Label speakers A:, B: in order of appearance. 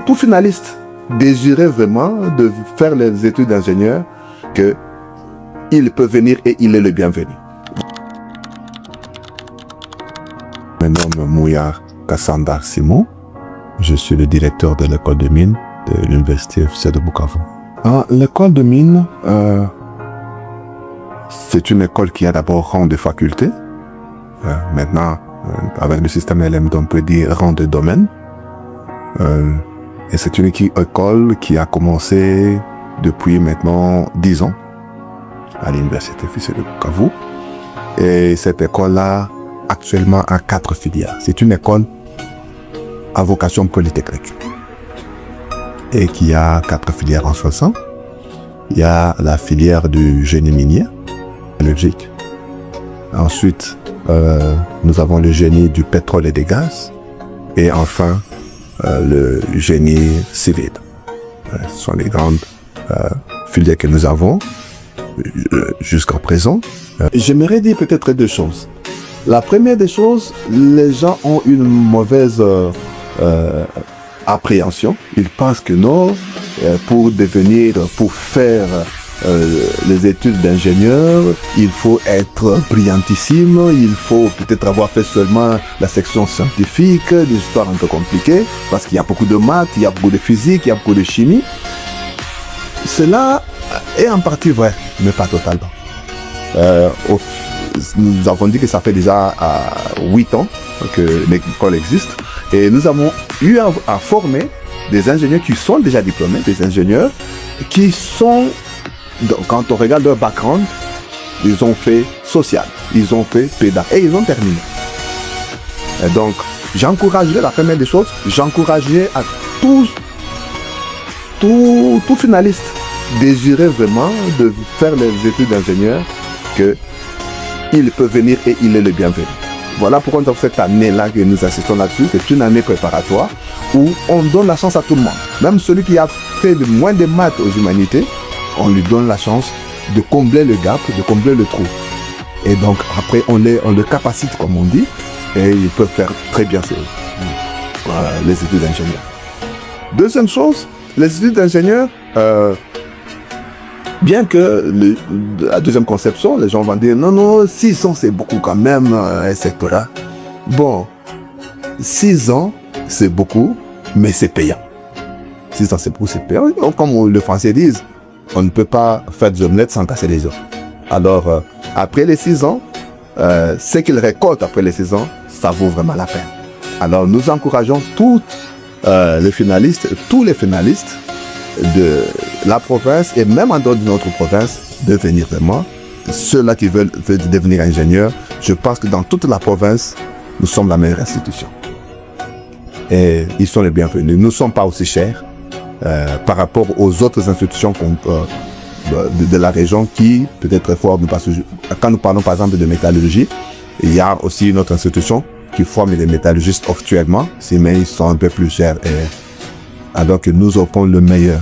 A: Tout finaliste désirait vraiment de faire les études d'ingénieur, qu'il peut venir et il est le bienvenu. Je me nomme Mouya Kassandar Simon. Je suis le directeur de l'école de mines de l'Université FCE de Bukavu. L'école de mines, c'est une école qui a d'abord rang de faculté. Maintenant, avec le système LMD, on peut dire rang de domaine. Et c'est une école qui a commencé depuis maintenant 10 ans à l'Université FCE de Bukavu. Et cette école-là, actuellement, a 4 filières. C'est une école à vocation polytechnique et qui a 4 filières en ce sens. Il y a la filière du génie minier, logique. Ensuite, nous avons le génie du pétrole et des gaz. Et enfin, le génie civil. Ce sont les grandes filières que nous avons jusqu'à présent. J'aimerais dire peut-être 2 choses. La première des choses, les gens ont une mauvaise appréhension. Ils pensent que non, pour faire les études d'ingénieur, il faut être brillantissime, il faut peut-être avoir fait seulement la section scientifique, des histoires un peu compliquées, parce qu'il y a beaucoup de maths, il y a beaucoup de physique, il y a beaucoup de chimie. Cela est en partie vrai, mais pas totalement. Nous avons dit que ça fait déjà 8 ans que l'école existe et nous avons eu à former des ingénieurs qui sont déjà diplômés, des ingénieurs qui sont, quand on regarde leur background, ils ont fait social, ils ont fait pédagogue et ils ont terminé. Et donc, j'encouragerais, la première des choses, j'encouragerais à tout finaliste désirait vraiment de faire les études d'ingénieur qu'il peut venir et il est le bienvenu. Voilà pourquoi dans cette année-là que nous assistons là-dessus, c'est une année préparatoire où on donne la chance à tout le monde. Même celui qui a fait le moins de maths aux humanités, on lui donne la chance de combler le gap, de combler le trou. Et donc après, on le capacite, comme on dit, et ils peuvent faire très bien les études d'ingénieur. Deuxième chose, les études d'ingénieur, bien que la deuxième conception, les gens vont dire non, 6 ans c'est beaucoup quand même, etc. Bon, 6 ans c'est beaucoup, mais c'est payant. 6 ans c'est beaucoup, c'est payant. Comme les Français disent, on ne peut pas faire des omelettes sans casser les œufs. Alors, après les 6 ans, ce qu'ils récoltent après les 6 ans, ça vaut vraiment la peine. Alors, nous encourageons tous les finalistes de la province et même en dehors de notre province de venir vraiment. Ceux-là qui veulent devenir ingénieurs, je pense que dans toute la province, nous sommes la meilleure institution. Et ils sont les bienvenus. Nous ne sommes pas aussi chers par rapport aux autres institutions de la région qui peut-être forment. Parce que quand nous parlons par exemple de métallurgie, il y a aussi une autre institution qui forme les métallurgistes actuellement, mais ils sont un peu plus chers. Alors que nous offrons le meilleur.